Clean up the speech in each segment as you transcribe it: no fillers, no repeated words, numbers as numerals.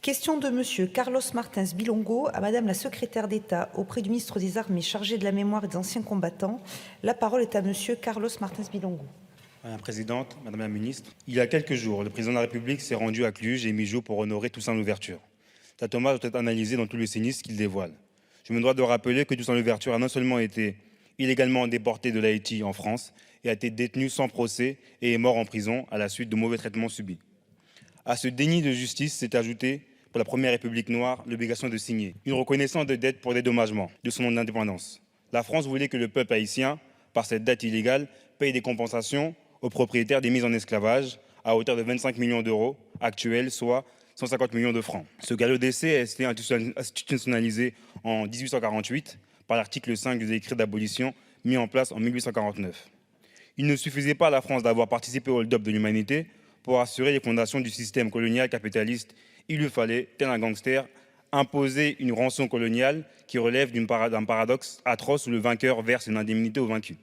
Question de Monsieur Carlos Martins Bilongo à Madame la Secrétaire d'État auprès du ministre des Armées chargé de la mémoire et des anciens combattants. La parole est à Monsieur Carlos Martins Bilongo. Madame la Présidente, Madame la Ministre, il y a quelques jours, le Président de la République s'est rendu à Cluj et Mijoux pour honorer Toussaint Louverture. Cet hommage doit être analysé dans tout le cynisme qu'il dévoile. Je me dois de rappeler que Toussaint Louverture a non seulement été illégalement déporté de l'Haïti en France et a été détenu sans procès et est mort en prison à la suite de mauvais traitements subis. À ce déni de justice s'est ajouté, pour la Première République noire, l'obligation de signer une reconnaissance de dette pour dédommagement de son indépendance. La France voulait que le peuple haïtien, par cette dette illégale, paye des compensations aux propriétaires des mises en esclavage à hauteur de 25 millions d'euros actuels, soit 150 millions de francs. Ce galop d'essai a été institutionnalisé en 1848 par l'article 5 du décret d'abolition mis en place en 1849. Il ne suffisait pas à la France d'avoir participé au hold-up de l'humanité pour assurer les fondations du système colonial capitaliste. Il lui fallait, tel un gangster, imposer une rançon coloniale qui relève d'un paradoxe atroce où le vainqueur verse une indemnité au vaincu.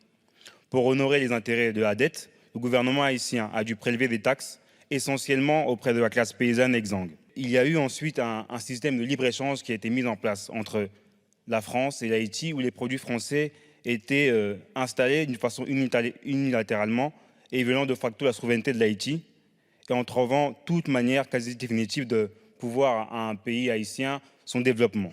Pour honorer les intérêts de la dette, le gouvernement haïtien a dû prélever des taxes essentiellement auprès de la classe paysanne exsangue. Il y a eu ensuite un système de libre-échange qui a été mis en place entre la France et l'Haïti où les produits français étaient installés d'une façon unilatéralement et violant de facto la souveraineté de l'Haïti et en trouvant toute manière quasi définitive de pouvoir à un pays haïtien son développement.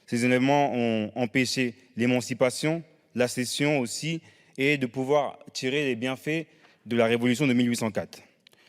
Ces éléments ont empêché l'émancipation, la cession aussi, et de pouvoir tirer les bienfaits de la révolution de 1804.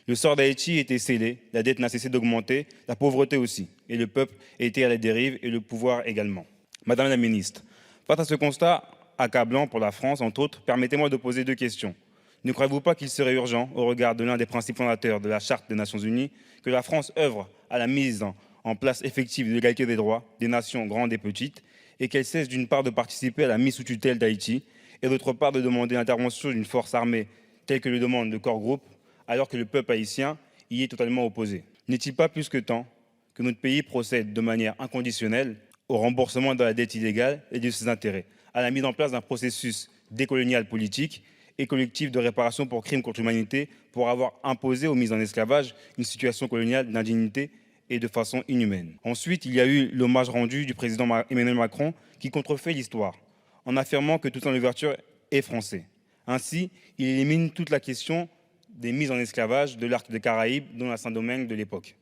Le sort d'Haïti était scellé, la dette n'a cessé d'augmenter, la pauvreté aussi, et le peuple était à la dérive et le pouvoir également. Madame la ministre, face à ce constat accablant pour la France, entre autres, permettez-moi de poser deux questions. Ne croyez-vous pas qu'il serait urgent, au regard de l'un des principes fondateurs de la Charte des Nations Unies, que la France œuvre à la mise en place effective de l'égalité des droits des nations grandes et petites, et qu'elle cesse d'une part de participer à la mise sous tutelle d'Haïti, et d'autre part de demander l'intervention d'une force armée telle que le demande le corps groupe, alors que le peuple haïtien y est totalement opposé? N'est-il pas plus que temps que notre pays procède de manière inconditionnelle au remboursement de la dette illégale et de ses intérêts, à la mise en place d'un processus décolonial politique et collectif de réparation pour crimes contre l'humanité pour avoir imposé aux mises en esclavage une situation coloniale d'indignité et de façon inhumaine? Ensuite, il y a eu l'hommage rendu du président Emmanuel Macron qui contrefait l'histoire en affirmant que Toussaint Louverture est français. Ainsi, il élimine toute la question des mises en esclavage de l'arc des Caraïbes, dont la Saint-Domingue de l'époque.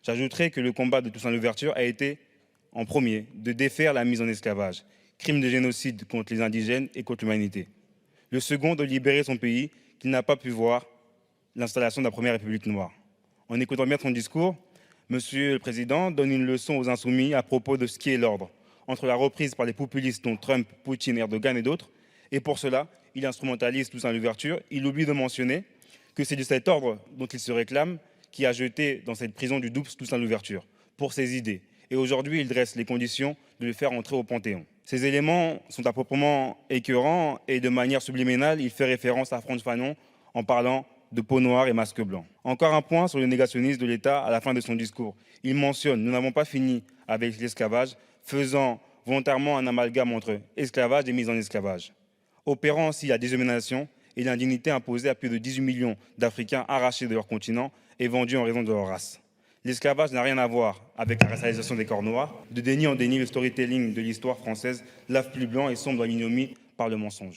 J'ajouterai que le combat de Toussaint Louverture a été, en premier, de défaire la mise en esclavage, crime de génocide contre les indigènes et contre l'humanité. Le second, de libérer son pays, qu'il n'a pas pu voir l'installation de la Première République noire. En écoutant bien son discours, Monsieur le Président donne une leçon aux insoumis à propos de ce qui est l'ordre, entre la reprise par les populistes dont Trump, Poutine, Erdogan et d'autres, et pour cela, il instrumentalise Toussaint Louverture. Il oublie de mentionner que c'est de cet ordre dont il se réclame qui a jeté dans cette prison du Doubs Toussaint Louverture pour ses idées. Et aujourd'hui, il dresse les conditions de le faire entrer au Panthéon. Ces éléments sont à proprement écœurants et de manière subliminale, il fait référence à Frantz Fanon en parlant de peau noire et masque blanc. Encore un point sur le négationnisme de l'État à la fin de son discours. Il mentionne « Nous n'avons pas fini avec l'esclavage », faisant volontairement un amalgame entre esclavage et mise en esclavage, opérant aussi la déshumanisation et l'indignité imposée à plus de 18 millions d'Africains arrachés de leur continent et vendus en raison de leur race. L'esclavage n'a rien à voir avec la racialisation des corps noirs. De déni en déni, le storytelling de l'histoire française lave plus blanc et sombre dans l'ignominie par le mensonge.